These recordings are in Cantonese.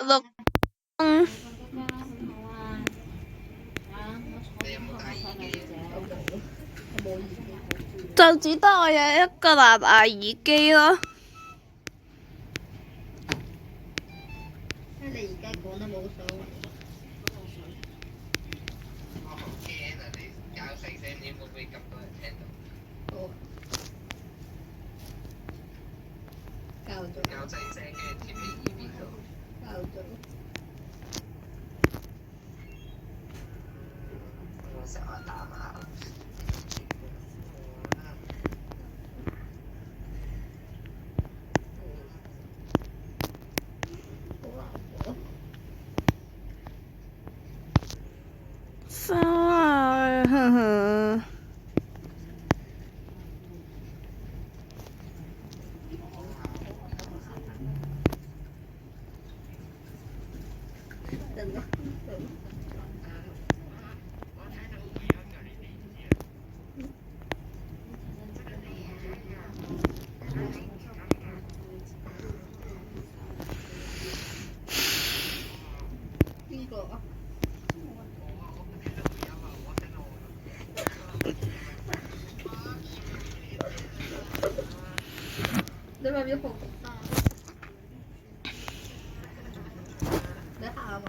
六，嗯，就只得我有一個藍牙耳機咯。你而家講得冇所謂。較細聲啲，會唔會咁多人聽到？好。較咗。較細聲嘅貼喺耳邊度。較咗。我成日打下。哼哼。邊個啊？你咪要學生？你喊啊？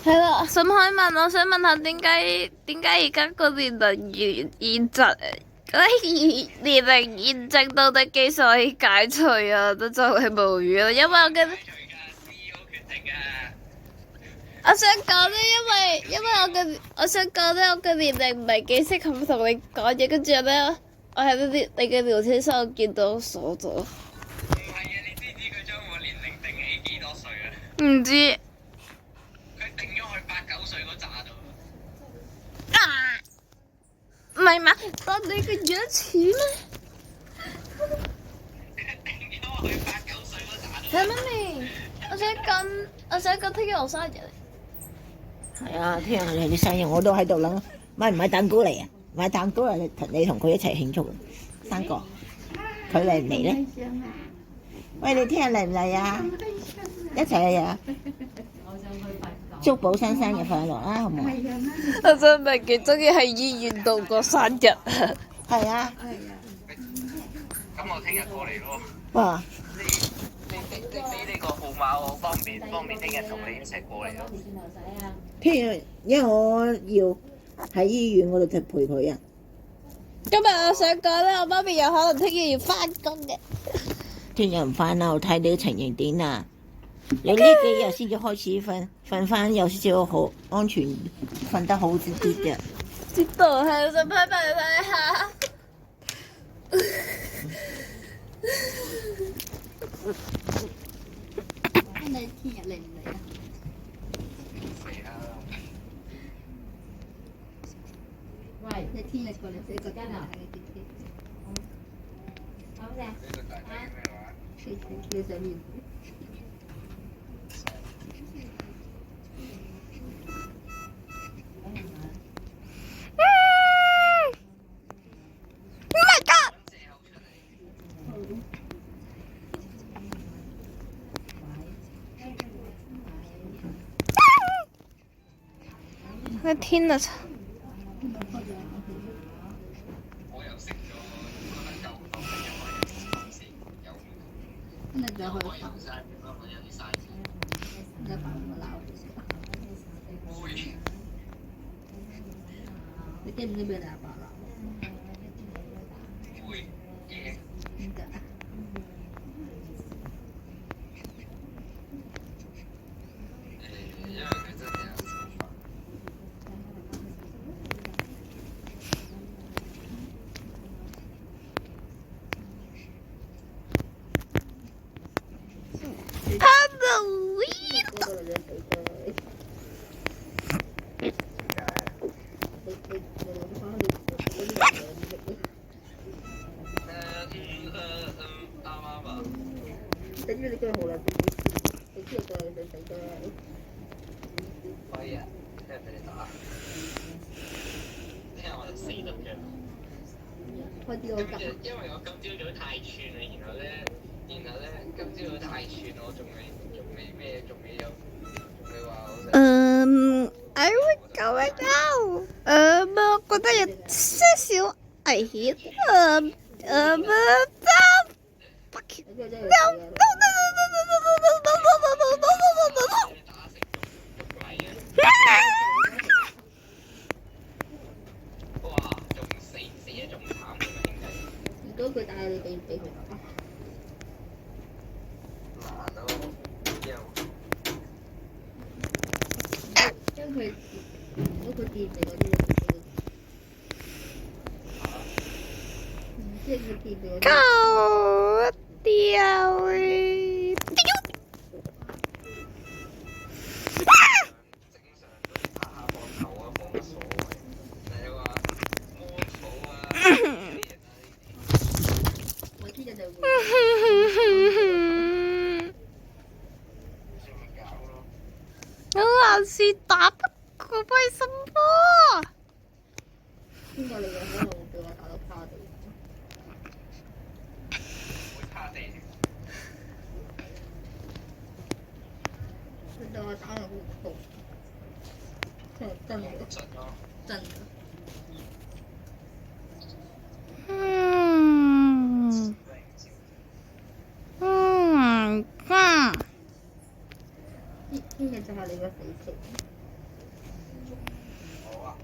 係啦，想問下點解而家個年齡現值年齡現值到底幾時可以解除啊？都就係無語啦，因為我嘅我想講咧，我想講咧，我嘅年齡唔係幾適合同你講嘢，跟住咧，我喺你嘅聊天室我見到鎖咗。唔係啊，你知唔知佢將我年齡定喺幾多歲啊？唔知。佢定咗去8、9歲嗰扎度。唔係嘛？當你個樣似咩？佢定咗去8、9歲嗰扎度。係媽咪，我想講聽日我生日。係啊，聽日係你生日，我都喺度諗，買唔買蛋糕嚟啊？買蛋糕嚟，你同佢一齊慶祝生個，佢嚟唔嚟咧？喂，你聽日嚟唔嚟啊？一齊嚟啊！祝寶生生日快樂啊，好唔好？我真係幾中意喺醫院度過生日。係啊。咁我聽日過嚟咯。哇！你俾你個號碼我，方便聽日同你一齊過嚟咯。聽日因為我要喺醫院嗰度陪佢啊。今日我想講咧，我媽咪有可能聽日要返工嘅。聽日唔返啦，我睇你情形點啊？你呢幾日先至開始瞓返有少少好安全，瞓得好啲嘅。知道係，我想拍俾你睇下。咁你聽日嚟唔嚟啊？嚟啊！喂，你聽日過嚟食個間啊？好嘅。你想面？我天啊！我又識咗，覺得夠當係因為先有。咁你仲有去？我有曬，我有啲嘥錢。你爸爸鬧你先。會。你驚唔驚俾你阿爸鬧？會驚。點解？因為佢真係有手法。開啲好今朝急。因為我今朝早太串啦，然後咧今朝早太串，我仲未咩，仲未話好食。I will go right now。我覺得有些少危險。你真係要 No 死 no no no no no no no no no no no。打成肉泥啊！哇，仲死得仲慘啊，兄弟！如果佢帶你俾佢打，難咯，又將佢如果佢掂你嗰啲，你俾佢。即係佢掂你嗰啲。搞掉你！正常嗰啲拍下膊頭啊，冇乜所謂。但係話摸草啊，我聽日就會。先咪搞咯。我還是打不過，為什麼？邊個你嘅可能會俾我打到趴地？會趴地。佢對我打到好痛，真嘅實咯。真嘅。聽日就係你個死期。好啊，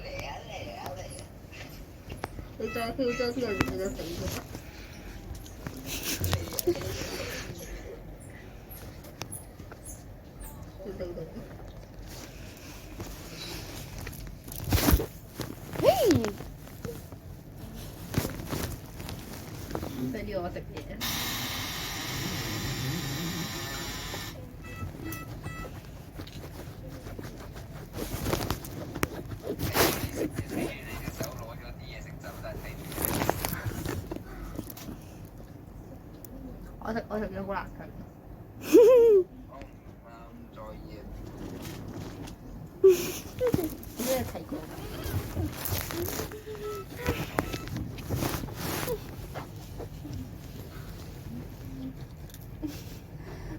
嚟啊嚟啊嚟啊！你再跳咗之後，你就死咗。要死到。跟住我食嘢。我食嘢好難食。我唔在意。咩睇過？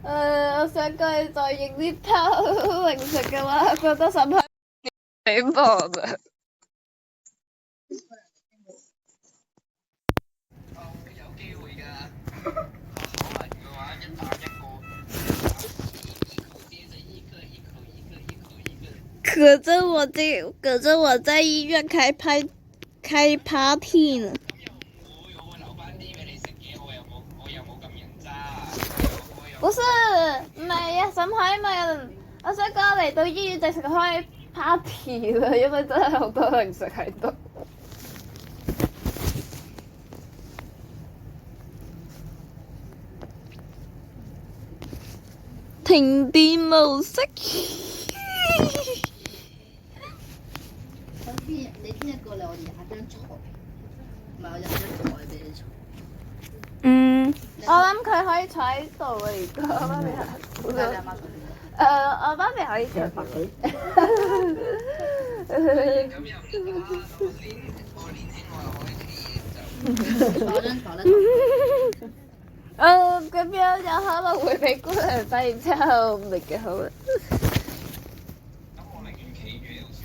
我想過去再影啲偷零食嘅話，覺得審批幾忙啊！有機會㗎，可能嘅話一打一個，接着一個。可着我在醫院開 party 呢。咁又唔會，我會留翻啲俾你食嘅，我又冇咁人渣。不是，唔係啊，審批咪，我想講嚟到醫院就食開 party 啦，因為真係好多零食喺度。停電模式。你聽日過嚟，我哋下張床，唔係我有張台俾你坐。我諗佢可以坐喺度啊！而家我媽咪係，你阿媽坐邊度？我媽咪可以坐白佢。咁又唔得啦，我年輕我又可以企就。坐張床啦。咁樣有可能會俾姑娘發現之後唔係幾好啊。咁我寧願企住呢度算。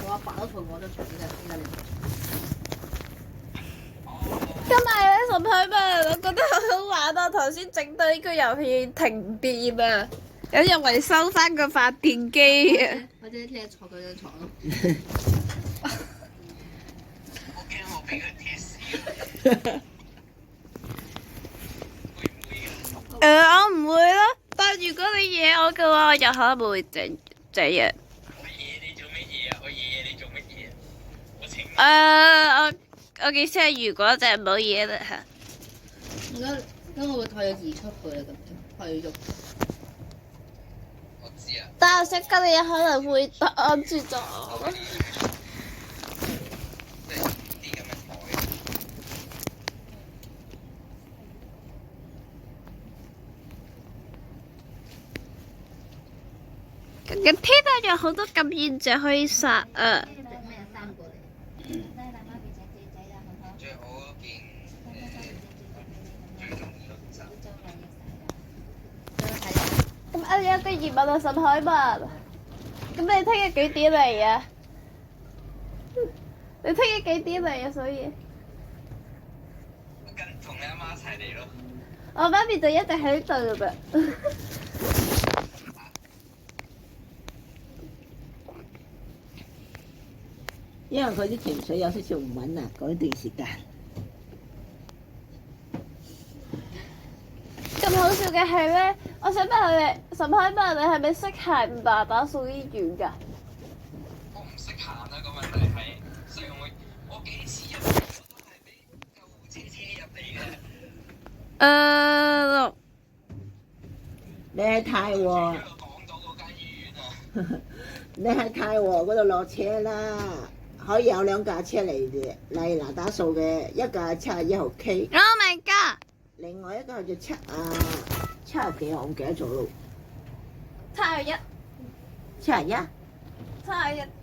我阿爸都坐我張床嘅，點解你？今日咧審批咩？我覺得好好玩啊！頭先整到呢個遊戲停電啊，有人維修翻個發電機啊！或者聽日坐佢張床咯。我驚我俾佢踢死。我唔會咯，但如果你惹我嘅話，我有可能會這樣。我惹你做乜嘢啊？我惹你做乜嘢？我情。我嘅意思係如果就係冇嘢啦嚇。而家我個台有移出去啦，咁樣可以喐。我知啊。但係識得你有可能會擋住咗。即係啲咁嘅台。嘅天啊，有好多咁現象可以殺啊！隻咩生過嚟？有個疑問啊，沈海文。咁你聽日幾點嚟啊？你聽日幾點嚟啊？所以跟同你阿媽一齊嚟咯。我媽咪就一直喺度噶。因為佢啲情緒有少少唔穩啊，嗰段時間。咁好笑嘅係咧，我想問佢哋，沈海文你係咪識行爸爸送醫院㗎？我唔識行啊，個問題係，所以我幾次入嚟我都係俾救護車車入嚟嘅。你喺太和，港島嗰間醫院啊。你喺太和嗰度落車啦，可以有2架車嚟那打素嘅，一架71號 K， Oh my god！另外一個就70幾號，我唔記得咗咯。 71 71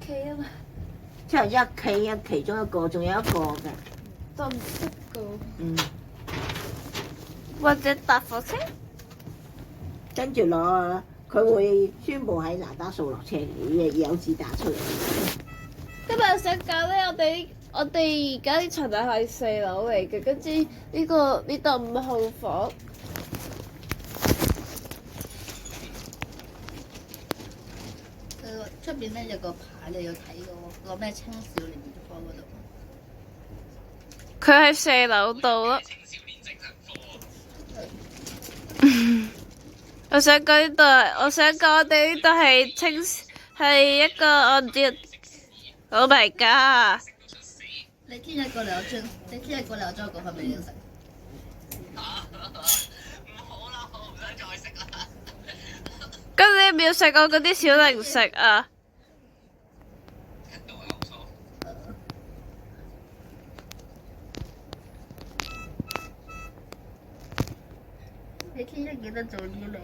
K 啊嘛， 71 K 啊，其中一個，仲有一個嘅。就唔識個。嗯，或者搭火車？跟住佢會宣佈喺那打素落車嘅，有字打出嚟。今日想講咧，我哋而家呢層係4樓嚟嘅，跟住呢度5號房。出邊咧有個牌你要睇嘅喎，個咩青少年科嗰度。佢喺4樓度咯。青少年精神科。我想講我哋呢度係一個按照。Oh my god！你聽日過嚟我將個份俾你食。唔好啦，我唔想再食啦。咁你有冇食過嗰啲小零食啊？一度有錯。你聽日記得早啲嚟喎。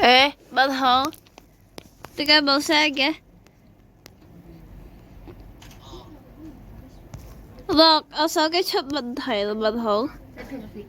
誒，文豪，點解冇聲嘅？我手機出問題啦，文豪。即係聽日飛機。